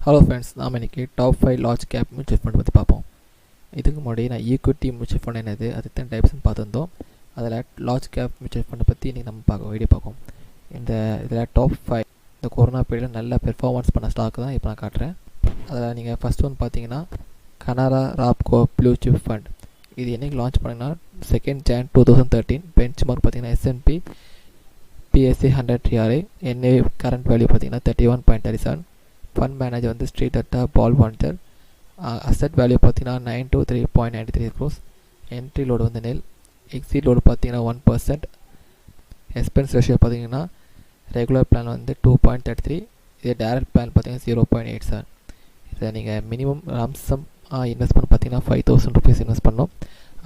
Hello friends, நாம் இன்றைக்கி top 5 large cap mutual fund பற்றி பார்ப்போம். இதுக்கு முன்னாடி நான் ஈக்விட்டி மியூச்சுவல் ஃபண்ட் என்னது அது எத்தனை டைப்ஸ்னு பார்த்துருந்தோம். அதில் லார்ஜ் கேப் மியூச்சுவல் ஃபண்டை பற்றி இன்றைக்கி நம்ம வீடியோ பார்ப்போம். இதில் டாப் 5 இந்த கொரோனா பீரியடில் நல்ல பெர்ஃபார்மன்ஸ் பண்ண ஸ்டாக் தான் இப்போ நான் காட்டுறேன். அதில் நீங்கள் ஃபஸ்ட் ஒன் பார்த்தீங்கன்னா கனரா ராப்கோ ப்ளூ சிப் ஃபண்ட். இது என்றைக்கு லான்ச் பண்ணிங்கன்னா 2nd Jan 2013. பெஞ்ச் மார்க் பார்த்தீங்கன்னா S&P PSE 100 TRI. NAV current value பார்த்தீங்கன்னா 31.37. ஃபண்ட் மேனேஜர் வந்து ஸ்ட்ரீட் அட்டா பால் வாண்டர். அசட் வேல்யூ பார்த்தீங்கன்னா 923.93 க்ரோஸ். என்ட்ரி லோடு வந்து நெல். எக்ஸிட் லோடு பார்த்தீங்கன்னா 1%. எக்ஸ்பென்ஸ் ரேஷியோ பார்த்தீங்கன்னா ரெகுலர் பிளான் வந்து 2.33. இது டேரக்ட் பிளான் பார்த்தீங்கன்னா 0.87. இதை நீங்கள் மினிமம் லம்சம் இன்வெஸ்ட்மெண்ட் பார்த்தீங்கன்னா 5,000 rupees இன்வெஸ்ட் பண்ணணும்.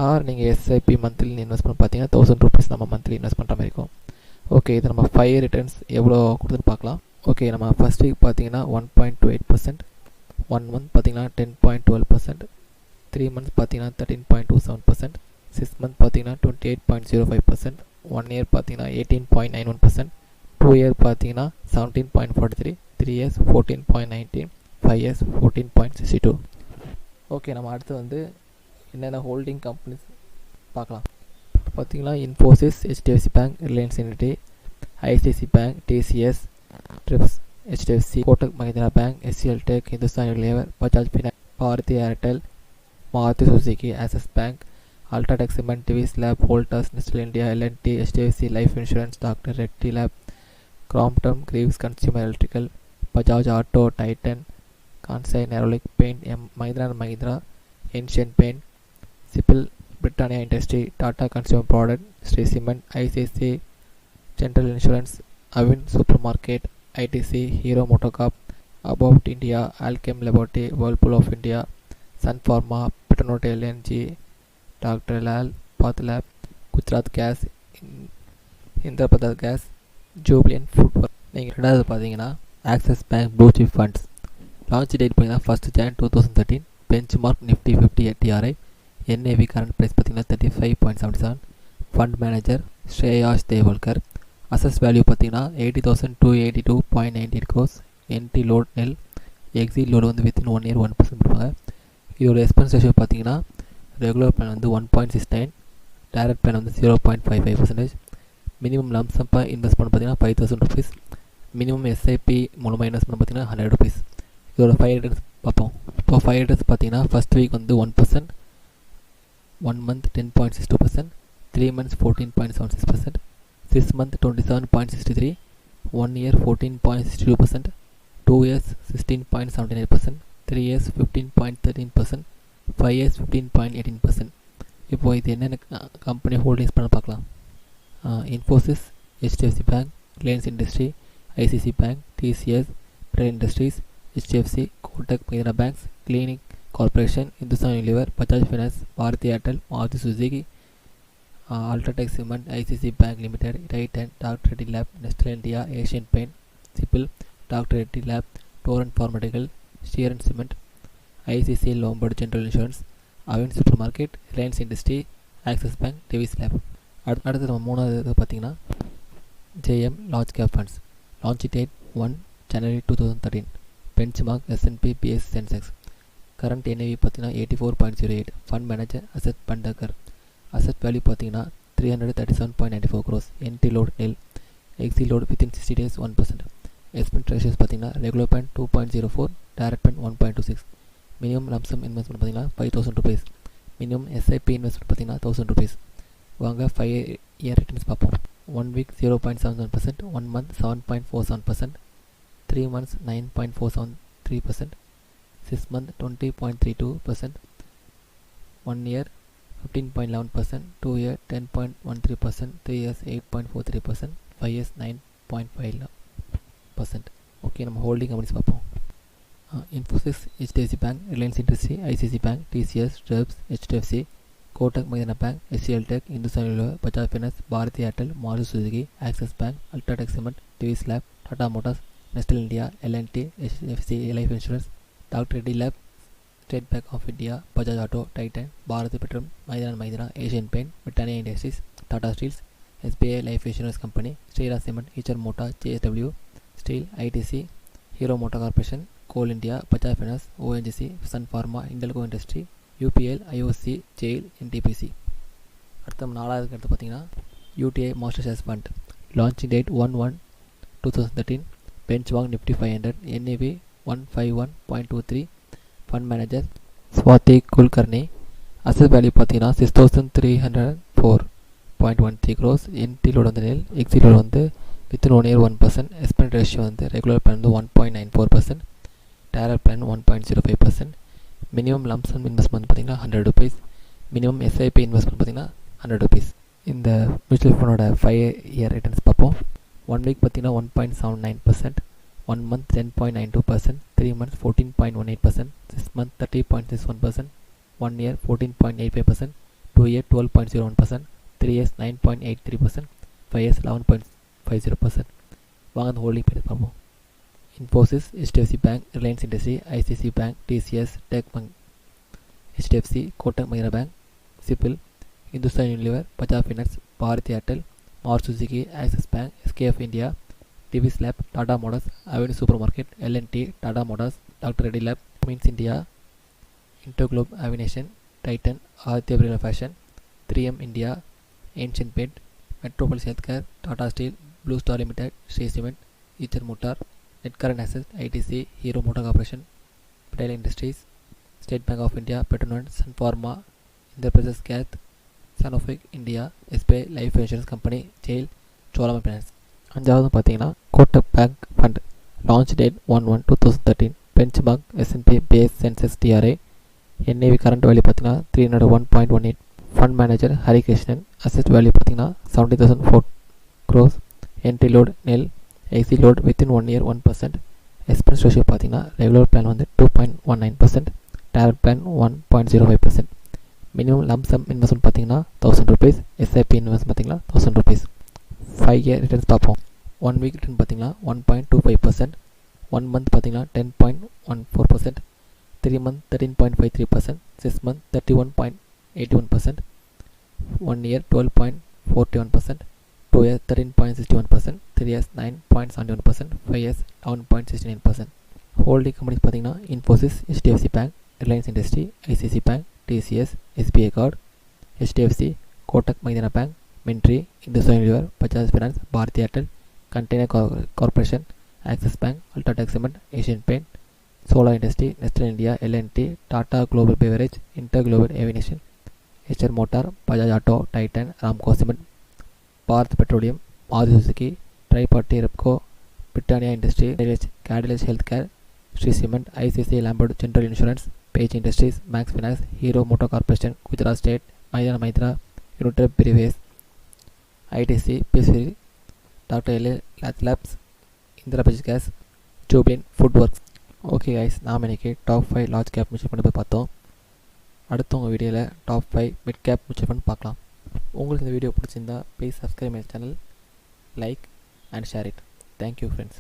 ஆர் நீங்கள் SIP மந்த்லி இன்வெஸ்ட்மெண்ட் பார்த்தீங்கன்னா 1,000 rupees நம்ம மந்த்லி இன்வெஸ்ட் பண்ணுற மாதிரி இருக்கும். ஓகே, இது நம்ம 5 ரிட்டர்ன்ஸ் எவ்வளோ கொடுத்துன்னு பார்க்கலாம். ஓகே, நம்ம ஃபஸ்ட் வீக் பார்த்தீங்கன்னா 1.28%, 1 மந்த் பார்த்தீங்கன்னா 10.12%, 3 மந்த்ஸ் பார்த்தீங்கன்னா 13.27%, 6 மந்த் பார்த்தீங்கன்னா 28.05%, 1 இயர் பார்த்தீங்கன்னா 18.91%, 2 இயர் பார்த்தீங்கன்னா 17.43, 3 இயர்ஸ் 14.19, 5 இயர்ஸ் 14.62. ஓகே, நம்ம அடுத்து வந்து என்னென்ன ஹோல்டிங் கம்பெனிஸ் பார்க்கலாம். பார்த்தீங்கன்னா Infosys, HDFC bank, Reliance industry, ICICI bank, TCS, ट्रिप्स, HDFC, Kotak Mahindra bank, SCL tech, Hindustan Unilever, Bajaj finance, Bharti Airtel, Maruti Suzuki, axis bank, UltraTech cement, Divi's lab, Voltas, Nestle India, L&T, HDFC life insurance, doctor Reddy lab, Crompton Greaves consumer electrical, Bajaj auto, Titan, Kansai Nerolac paint, Mahindra and Mahindra, Asian paint, Cipla, Britannia industry, Tata consumer product, Shree cement, ICICI general insurance, Avenue super market, ITC, Hero MotoCorp, Abbott India, Alkem laboratory, Whirlpool of India, Sun pharma, Petronet LNG, doctor Lal path lab, Gujarat gas, Indraprastha gas, Jubilant food. நீங்கள் ரெண்டாவது பார்த்தீங்கன்னா Axis bank blue chip funds. Launch date பார்த்தீங்கன்னா 1st Jan 2013. Benchmark Nifty 50 TRI. NAV current price பார்த்தீங்கன்னா 35.77. Fund manager Shreyash Devalkar. அசஸ் value பார்த்தீங்கன்னா 80,282.98 crores. Entry load nil. Exit load வந்து within 1 year 1% கொடுப்பாங்க. இதோட எக்ஸ்பென்ஸ் ரேஷியோ பார்த்தீங்கன்னா ரெகுலர் பிளான் வந்து 1.69, டேரக்ட் பிளான் வந்து 0.55%. மினிமம் லம்சம் இன்வெஸ்ட்மெண்ட் பார்த்தீங்கன்னா 5,000 rupees. மினிமம் SIP மூலமாக இன்வெஸ்ட்மெண்ட் பார்த்தீங்கன்னா 100 rupees. இதோட 5 ரிட்டர்ன்ஸ் பார்ப்போம். இப்போ 5 ரிட்டர்ன்ஸ் பார்த்தீங்கன்னா ஃபஸ்ட் வீக் வந்து 1%, 1 month 10.62%, 3 months 14.76%, 6 months 27.63, 1 year 14.62%, 2 years 16.79%, 3 years 15.13%, 5 years 15.18%. இப்போது இது என்னென்ன கம்பெனி ஹோல்டிங்ஸ் பண்ண பார்க்கலாம். Infosys, HDFC bank, Reliance industry, ICICI bank, TCS, பிரைட் industries, HDFC, Kotak Mahindra banks, clinic corporation, Hindustan Unilever, Bajaj finance, Bharti Airtel, Maruti Suzuki, UltraTech cement, ICICI bank limited, Titan, doctor Reddy lab, Nestle India, Asian paint, Cipla, doctor Reddy lab, Torrent pharmaceutical, स्टीरन cement, ICICI Lombard general insurance, Avenue super market, Reliance industry, Axis bank, Divi's lab. அடுத்து நம்ம மூணாவது பார்த்தீங்கன்னா JM large cap funds. Launch date 1 January 2013. Bench mark S&P PSE Sensex. Current NAV பார்த்தீங்கன்னா 84.08. Fund manager அசத் Bhandarkar. Asset value பார்த்தீங்கன்னா 337.94 crores. Entry load nil. Exit load within 60 days 1%. Expense ratios பார்த்தீங்கன்னா regular plan 2.04, direct plan 1.26. Minimum lump sum investment பார்த்தீங்கன்னா 5,000 rupees. Minimum SIP investment பார்த்தீங்கன்னா 1,000 rupees. வாங்க 5 year returns பார்ப்போம். 1 week 0.77%, 1 month 7.47%, 3 months 9.473%, 6 month 20.32%, 1 year 15.11%, 2 year 10.13%, 3 years 8.43%, 5 years 9.5%. Okay, நம்ம holding companies பார்ப்போம். Infosys, HDFC bank, Reliance industry, ICICI bank, TCS, TRIPS, HDFC, Kotak Mahindra bank, SCL tech, Hindustan Unilever, Bajaj finance, Bharti Airtel, Maruti Suzuki, axis bank, UltraTech cement, Divi's lab, Tata motors, Nestle India, L&T, HDFC life insurance, doctor Reddy lab, state bank of India, Bajaj auto, Titan, Bharti petroleum, Mahindra and Mahindra, Asian paint, Britannia industries, Tata steels, SBI life insurance company, Shriram cement, Eicher motor, JSW steel, ITC, Hero motor corporation, coal India, Bajaj finance, ONGC, Sun pharma, Hindalco industry, UPL, IOC, GAIL, NTPC. அடுத்த 4வது எடுத்து பார்த்தீங்கன்னா UTI master shares fund. Launching date 1/1/2013. Benchmark Nifty 500, NAV 151.23. Fund manager Swati Kulkarni. Asset value பார்த்தீங்கன்னா 6304.13 crores. Entry load வந்து nil, exit load வந்து within 1 year 1%. Expense ratio வந்து regular plan வந்து 1.94%, direct plan 1.05%. Minimum lump sum investment பார்த்தீங்கன்னா 100 rupees. மினிமம் எஸ்ஐபி இன்வெஸ்ட்மெண்ட் பார்த்தீங்கன்னா 100 rupees. இந்த mutual ஃபண்டோட 5-year returns பார்ப்போம். 1 week பார்த்தீங்கன்னா 1.79%, 1 month 10.92%, 3 months 14.18%, 6 months 30.61%, 1 year 14.85%, 2 year 12.01%, 3 years 9.83%, 5 years 11.50%. வாங்க அந்த ஹோல்டிங் பேர் பார்ப்போம். Infosys, HDFC bank, Reliance industry, ICC bank, TCS, tech bank, HDFC, Kotak Mahindra bank, Cipla, Hindustan Unilever, Bajaj finance, Bharti Airtel, Maruti Suzuki, Axis bank, SKF India, Divi's lab, Tata motors, Avenue super market, L&T, Tata motors, doctor Reddy lab, மீன்ஸ் India, InterGlobe aviation, Titan, Aditya Birla fashion, 3M India, Asian paint, Metropolis health care, Tata steel, Blue Star limited, Shree cement, Eicher motor, net current asset, ITC, Hero motor corporation, Patel industries, state bank of India, Petronet, Sun pharma, Indraprastha gas, Sanofi India, SBI life insurance company, GAIL, Cholamandalam finance. 5வது பார்த்தீங்கன்னா Kotak bank fund. Launch date 1/1/2013. Benchmark S&P BSE Sensex TRA. NAV current value பார்த்தீங்கன்னா 301.18. Fund manager Harikrishnan. Asset value பார்த்தீங்கன்னா 70,004 crores. Entry load nil, exit load within 1 year 1%. Expense ratio பார்த்தீங்கன்னா regular plan வந்து 2.19%, direct plan 1.05%. Minimum lump sum investment பார்த்தீங்கன்னா 1000 rupees. SIP invest பார்த்தீங்கன்னா 1000 rupees. 5-year returns பார்ப்போம். 1 week return பார்த்தீங்கன்னா 1.25%, 1 month பார்த்தீங்கன்னா 10.14%, 3 month 13.53%, 6 month 31.81%, 1 year 12.41%, 2 years 13.61%, 3 years 9.71%, 5 years 11.69%. Holding companies பார்த்தீங்கன்னா Infosys, HDFC bank, Reliance industry, ICC bank, TCS, SBI card, HDFC, Kotak Mahindra bank, Mindtree, Hindustan Unilever, Bajaj finance, Bharti Airtel, container corporation, Axis bank, UltraTech cement, Asian paint, solar industry, Nestle India, L&T, Tata global beverage, InterGlobe aviation, HR motor, Bajaj auto, Titan, Ramco cement, Bharat petroleum, Maruti Suzuki, ட்ரைபார்ட்டி Repco, Britannia industry, Cadila health care, Shree cement, ICICI Lombard general insurance, Page industries, Max finance, Hero motor corporation, Gujarat state, Mahindra, united breweries, ITC, PCL, doctor LA labs, Indraprastha gas, Jubilant food works. Okay guys, நாம் இன்றைக்கி top 5 large cap mutual fund போய் பார்த்தோம். அடுத்த உங்கள் வீடியோவில் top 5 mid cap mutual fund பார்க்கலாம். உங்களுக்கு இந்த வீடியோ பிடிச்சிருந்தா please subscribe my channel, like and share it. Thank you friends.